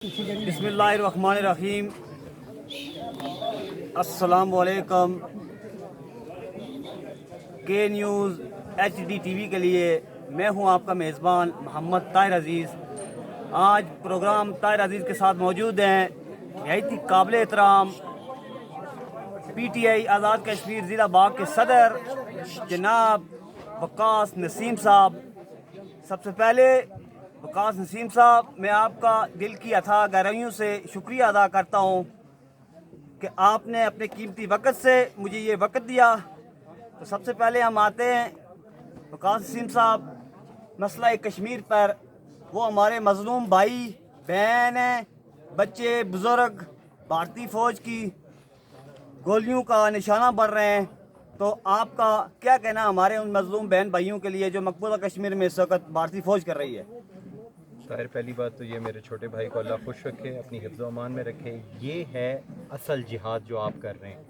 बिस्मिल्लाहिर्रहमानिर्रहीम। अस्सलाम वालेकुम। के न्यूज़ HD TV के लिए मैं हूं आपका मेज़बान मोहम्मद ताहिर अज़ीज़। आज प्रोग्राम ताहिर अज़ीज़ के साथ मौजूद हैं बहुत ही काबिल एहतराम PTI आज़ाद कश्मीर ज़िला बाग के सदर जनाब वक्कास नसीम साहब। सबसे पहले वक्कास नसीम साहब, मैं आपका दिल की अथाह गहराइयों से शुक्रिया अदा करता हूँ कि आपने अपने कीमती वक़्त से मुझे ये वक़्त दिया। तो सबसे पहले हम आते हैं वक्कास नसीम साहब, मसला कश्मीर पर। वो हमारे मज़लूम भाई बहन हैं, बच्चे बुज़ुर्ग भारतीय फ़ौज की गोलियों का निशाना बन रहे हैं। तो आपका क्या कहना हमारे उन मज़लूम बहन भाइयों के लिए जो मकबूजा कश्मीर में इस वक्त भारतीय फ़ौज कर रही है? ताहिर, पहली बात तो ये मेरे छोटे भाई को अल्लाह खुश रखे, अपनी हिफ्ज़ अमान में रखे। ये है असल जिहाद जो आप कर रहे हैं।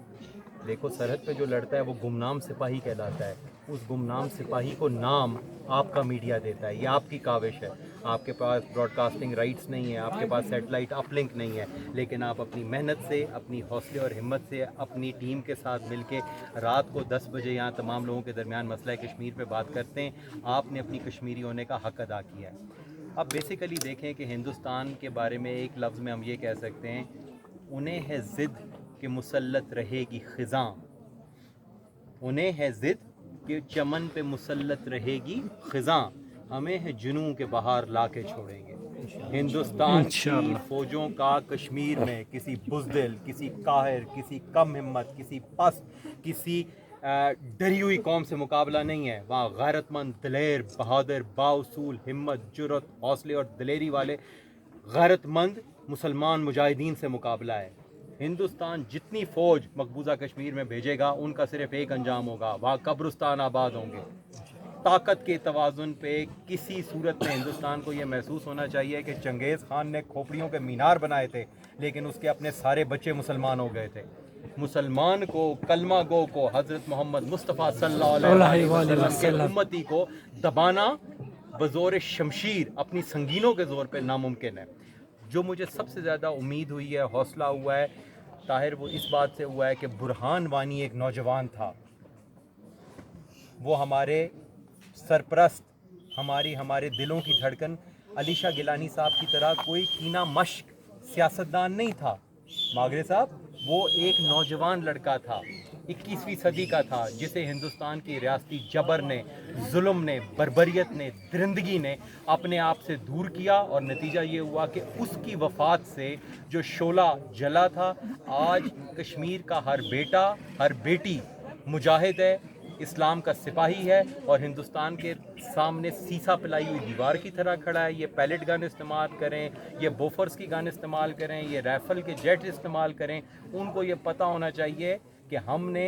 देखो, सरहद पे जो लड़ता है वो गुमनाम सिपाही कहलाता है। उस गुमनाम सिपाही को नाम आपका मीडिया देता है, ये आपकी काविश है। आपके पास ब्रॉडकास्टिंग राइट्स नहीं है, आपके पास सेटेलाइट अपलिंक नहीं है, लेकिन आप अपनी मेहनत से, अपनी हौसले और हिम्मत से, अपनी टीम के साथ मिलके रात को 10 बजे यहाँ तमाम लोगों के दरमियान मसला कश्मीर पे बात करते हैं। आपने अपनी कश्मीरी होने का हक़ अदा किया है। अब बेसिकली देखें कि हिंदुस्तान के बारे में एक लफ्ज़ में हम ये कह सकते हैं, उन्हें है ज़िद कि मुसल्लत रहेगी ख़िज़ां, उन्हें है ज़िद कि चमन पे मुसल्लत रहेगी ख़िज़ां, हमें है जुनून के बहार ला के छोड़ेंगे। हिंदुस्तान की फ़ौजों का कश्मीर में किसी बुज़दिल, किसी काहिर, किसी कम हिम्मत, किसी पस्त, किसी डरी हुई कौम से मुकाबला नहीं है। वहाँ गैरतमंद, दिलेर, बहादुर, बाउसूल, हिम्मत, जुर्रत, हौसले और दिलेरी वाले गैरतमंद मुसलमान मुजाहिदीन से मुकाबला है। हिंदुस्तान जितनी फ़ौज मकबूजा कश्मीर में भेजेगा उनका सिर्फ एक अंजाम होगा, वहाँ कब्रिस्तान आबाद होंगे। ताकत के तवाज़ुन पे किसी सूरत में हिंदुस्तान को ये महसूस होना चाहिए कि चंगेज़ खान ने खोपड़ियों के मीनार बनाए थे, लेकिन उसके अपने सारे बच्चे मुसलमान हो गए थे। मुसलमान को, कलमा गो को, हज़रत मोहम्मद मुस्तफ़ा सल्लल्लाहु अलैहि वसल्लम के उम्मती को दबाना बज़ोर शमशीर अपनी संगीनों के ज़ोर पे नामुमकिन है। जो मुझे सबसे ज़्यादा उम्मीद हुई है, हौसला हुआ है ताहिर, वो इस बात से हुआ है कि बुरहान वानी एक नौजवान था। वो हमारे सरपरस्त, हमारे दिलों की धड़कन अलीशा गिलानी साहब की तरह कोई कीना मश्क सियासतदान नहीं था। मागरे साहब वो एक नौजवान लड़का था, 21वीं सदी का था, जिसे हिंदुस्तान की रियासती जबर ने, जुल्म ने, बर्बरियत ने, दरिंदगी ने अपने आप से दूर किया। और नतीजा ये हुआ कि उसकी वफ़ात से जो शोला जला था, आज कश्मीर का हर बेटा, हर बेटी मुजाहिद है, इस्लाम का सिपाही है और हिंदुस्तान के सामने सीसा पिलाई हुई दीवार की तरह खड़ा है। ये पैलेट गन इस्तेमाल करें, ये बोफर्स की गन इस्तेमाल करें, ये राइफ़ल के जेट इस्तेमाल करें, उनको ये पता होना चाहिए कि हमने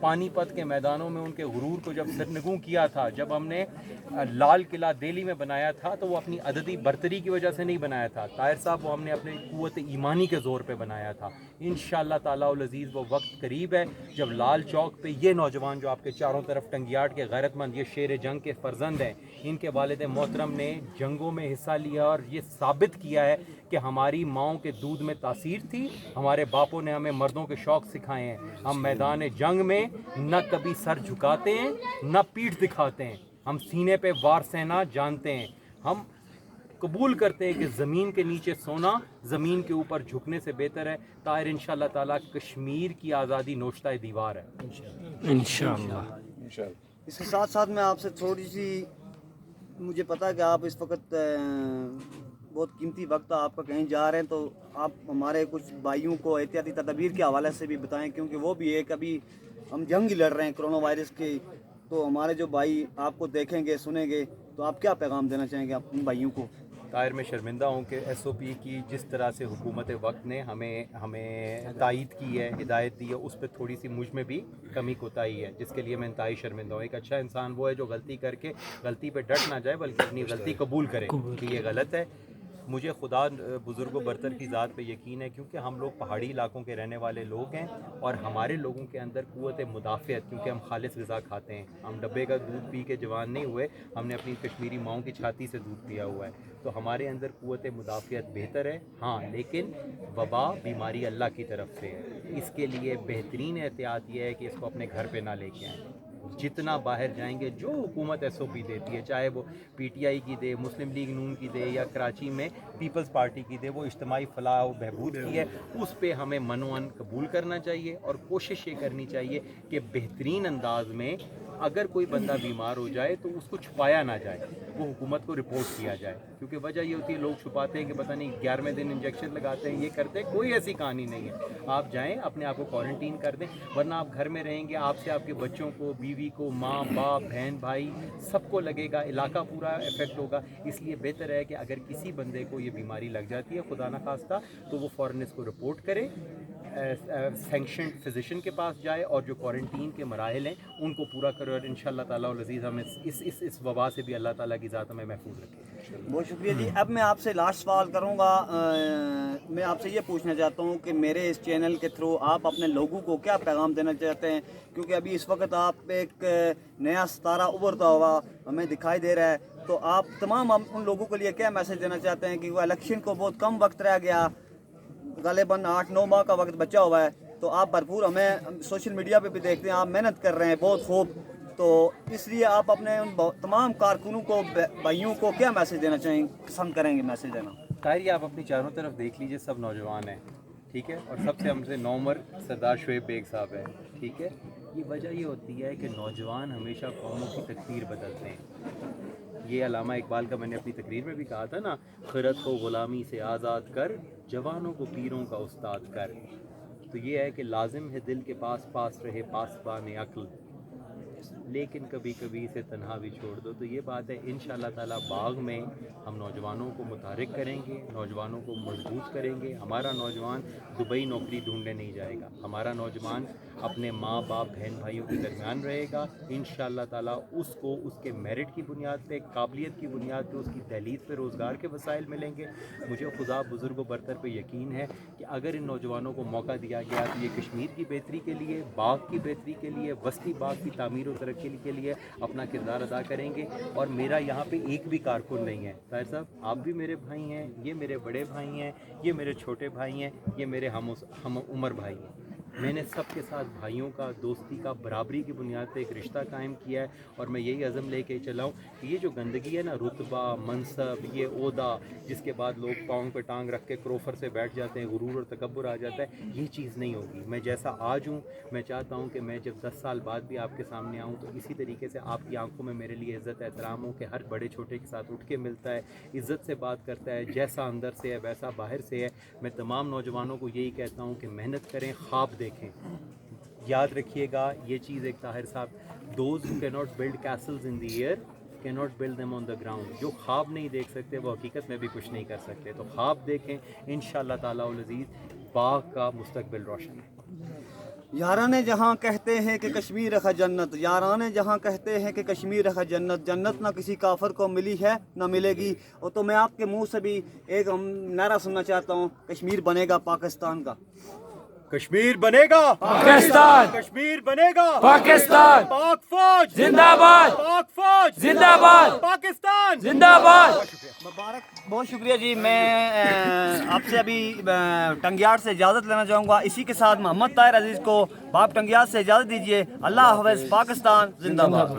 पानीपत के मैदानों में उनके गुरूर को जब सरनगू किया था, जब हमने लाल किला दिल्ली में बनाया था, तो वो अपनी अददी बर्तरी की वजह से नहीं बनाया था ताहिर साहब, वो हमने अपनी क़ुव्वत ईमानी के ज़ोर पे बनाया था। इंशाअल्लाह ताला उल अज़ीज़ वो वक्त करीब है जब लाल चौक पे ये नौजवान जो आपके चारों तरफ टंगियाट के गैरतमंद, ये शेर जंग के फ़र्जंद हैं, इनके वालिद मोहतरम ने जंगों में हिस्सा लिया और ये साबित किया है कि हमारी माँओं के दूध में तासीर थी, हमारे बापों ने हमें मर्दों के शौक़ सिखाए हैं। हम मैदान जंग में न कभी सर झुकाते हैं न पीठ दिखाते हैं, हम सीने पे वार सेना जानते हैं। हम कबूल करते हैं कि ज़मीन के नीचे सोना ज़मीन के ऊपर झुकने से बेहतर है। ताहिर, इंशाअल्लाह ताला कश्मीर की आज़ादी नोश्ता दीवार है इंशाअल्लाह। इसके साथ साथ मैं आपसे थोड़ी सी, मुझे पता है कि आप इस वक्त बहुत कीमती वक्त आपका कहीं जा रहे हैं, तो आप हमारे कुछ भाइयों को एहतियाती तदबीर के हवाले से भी बताएं, क्योंकि वो भी एक अभी हम जंग ही लड़ रहे हैं कोरोना वायरस की। तो हमारे जो भाई आपको देखेंगे, सुनेंगे, तो आप क्या पैगाम देना चाहेंगे अपने भाइयों को? ताहिर, मैं शर्मिंदा हूँ कि SOP की जिस तरह से हुकूमत वक्त ने हमें तायद की है, हिदायत दी है, उस पर थोड़ी सी मुझ में भी कमी कोताही है, जिसके लिए मैं इंतहाई शर्मिंदा हूँ। एक अच्छा इंसान वो है जो गलती करके गलती पे डट ना जाए, बल्कि अपनी गलती कबूल करे कि ये गलत है। مجھے خدا بزرگ و برتر کی ذات پہ یقین ہے، کیونکہ ہم لوگ پہاڑی علاقوں کے رہنے والے لوگ ہیں اور ہمارے لوگوں کے اندر قوت مدافعت، کیونکہ ہم خالص غذا کھاتے ہیں، ہم ڈبے کا دودھ پی کے جوان نہیں ہوئے، ہم نے اپنی کشمیری ماؤں کی چھاتی سے دودھ پیا ہوا ہے، تو ہمارے اندر قوت مدافعت بہتر ہے. ہاں لیکن وبا بیماری اللہ کی طرف سے ہے، اس کے لیے بہترین احتیاط یہ ہے کہ اس کو اپنے گھر پہ نہ لے کے آئیں. جتنا باہر جائیں گے، جو حکومت ایس او پی دیتی ہے، چاہے وہ پی ٹی آئی کی دے، مسلم لیگ نون کی دے، یا کراچی میں پیپلز پارٹی کی دے، وہ اجتماعی فلاح و بہبود کی ہے، اس پہ ہمیں منوان قبول کرنا چاہیے اور کوشش یہ کرنی چاہیے کہ بہترین انداز میں اگر کوئی بندہ بیمار ہو جائے تو اس کو چھپایا نہ جائے، وہ حکومت کو رپورٹ کیا جائے. کیونکہ وجہ یہ ہوتی ہے لوگ چھپاتے ہیں کہ پتہ نہیں 11ویں دن انجیکشن لگاتے ہیں، یہ کرتے ہیں، کوئی ایسی کہانی نہیں ہے. آپ جائیں اپنے آپ کو کوارنٹین کر دیں، ورنہ آپ گھر میں رہیں گے، آپ سے آپ کے بچوں کو، بیوی کو، ماں باپ، بہن بھائی سب کو لگے گا، علاقہ پورا افیکٹ ہوگا. اس لیے بہتر ہے کہ اگر کسی بندے کو یہ بیماری لگ جاتی ہے خدا نخواستہ تو وہ فوراً اس کو رپورٹ کرے، سینکشنڈ فزیشین کے پاس جائے اور جو کوارنٹین کے مراحل ہیں ان کو پورا کرے، اور انشاءاللہ تعالیٰ العزیز ہمیں اس وبا سے بھی اللہ تعالیٰ کی ذات ہمیں محفوظ رکھے. بہت شکریہ جی. اب میں آپ سے لاسٹ سوال کروں گا. میں آپ سے یہ پوچھنا چاہتا ہوں کہ میرے اس چینل کے تھرو آپ اپنے لوگوں کو کیا پیغام دینا چاہتے ہیں، کیونکہ ابھی اس وقت آپ ایک نیا ستارہ ابھرتا ہوا ہمیں دکھائی دے رہا ہے، تو آپ تمام ان لوگوں کے لیے کیا میسج دینا چاہتے ہیں کہ وہ الیکشن کو بہت کم وقت رہ گیا، غالباً 8-9 ماہ کا وقت بچا ہوا ہے، تو آپ بھرپور ہمیں سوشل میڈیا پہ بھی دیکھتے ہیں آپ محنت کر رہے ہیں بہت خوب، تو اس لیے آپ اپنے ان تمام کارکنوں کو، بھائیوں کو کیا میسج دینا چاہیں پسند کریں گے میسج دینا؟ طاہر یہ آپ اپنی چاروں طرف دیکھ لیجئے، سب نوجوان ہیں، ٹھیک ہے، اور سب سے ہم سے نومر سردار شعیب بیگ صاحب ہیں، ٹھیک ہے. یہ وجہ یہ ہوتی ہے کہ نوجوان ہمیشہ قوموں کی تقدیر بدلتے ہیں. یہ علامہ اقبال کا میں نے اپنی تقریر میں بھی کہا تھا نا، خرد کو غلامی سے آزاد کر، جوانوں کو پیروں کا استاد کر. تو یہ ہے کہ لازم ہے دل کے پاس رہے پاسبان عقل، لیکن کبھی کبھی اسے تنہا بھی چھوڑ دو. تو یہ بات ہے، انشاءاللہ تعالیٰ باغ میں ہم نوجوانوں کو متحرک کریں گے، نوجوانوں کو مضبوط کریں گے. ہمارا نوجوان دبئی نوکری ڈھونڈنے نہیں جائے گا، ہمارا نوجوان اپنے ماں باپ بہن بھائیوں کے درمیان رہے گا. انشاءاللہ تعالیٰ اس کو اس کے میرٹ کی بنیاد پہ، قابلیت کی بنیاد پہ، اس کی دہلیز پہ روزگار کے وسائل ملیں گے. مجھے خدا بزرگ و برتر پہ یقین ہے کہ اگر ان نوجوانوں کو موقع دیا گیا تو یہ کشمیر کی بہتری کے لیے، باغ کی بہتری کے لیے، وسطی باغ کی تعمیر و ترقی کے لیے اپنا کردار ادا کریں گے. اور میرا یہاں پہ ایک بھی کارکن نہیں ہے. طاہر صاحب آپ بھی میرے بھائی ہیں، یہ میرے بڑے بھائی ہیں، یہ میرے چھوٹے بھائی ہیں، یہ میرے ہم عمر بھائی ہیں. میں نے سب کے ساتھ بھائیوں کا، دوستی کا، برابری کی بنیاد پہ ایک رشتہ قائم کیا ہے، اور میں یہی عزم لے کے چلا ہوں کہ یہ جو گندگی ہے نا، رتبہ، منصب، یہ عہدہ، جس کے بعد لوگ پاؤں پہ ٹانگ رکھ کے کروفر سے بیٹھ جاتے ہیں، غرور اور تکبر آ جاتا ہے، یہ چیز نہیں ہوگی. میں جیسا آج ہوں میں چاہتا ہوں کہ میں جب 10 سال بعد بھی آپ کے سامنے آؤں تو اسی طریقے سے آپ کی آنکھوں میں میرے لیے عزت احترام ہو، کہ ہر بڑے چھوٹے کے ساتھ اٹھ کے ملتا ہے، عزت سے بات کرتا ہے، جیسا اندر سے ہے ویسا باہر سے ہے. میں تمام نوجوانوں کو یہی کہتا ہوں کہ محنت کریں، خواب دیکھیں. یاد رکھیے گا یہ چیز ایک طاہر صاحب، those who cannot build castles in the air cannot build them on the ground. جو خواب نہیں دیکھ سکتے وہ حقیقت میں بھی کچھ نہیں کر سکتے. تو خواب دیکھیں، انشاءاللہ تعالیٰ العزیز باغ کا مستقبل روشن ہے. یارانے جہاں کہتے ہیں کہ کشمیر رکھا جنت، یارانے جہاں کہتے ہیں کہ کشمیر رکھا جنت، جنت نہ کسی کافر کو ملی ہے نہ ملے گی. اور تو میں آپ کے منہ سے بھی ایک نعرہ سننا چاہتا ہوں، کشمیر بنے گا پاکستان کا. کشمیر بنے گا پاکستان، کشمیر بنے گا پاکستان، پاک فوج زندہ باد، پاک فوج زندہ باد، پاکستان زندہ باد. مبارک، بہت شکریہ جی. میں آپ سے ابھی ٹنگیاڑ سے اجازت لینا چاہوں گا. اسی کے ساتھ محمد طاہر عزیز کو باپ ٹنگیاڑ سے اجازت دیجیے. اللہ حافظ. پاکستان زندہ باد.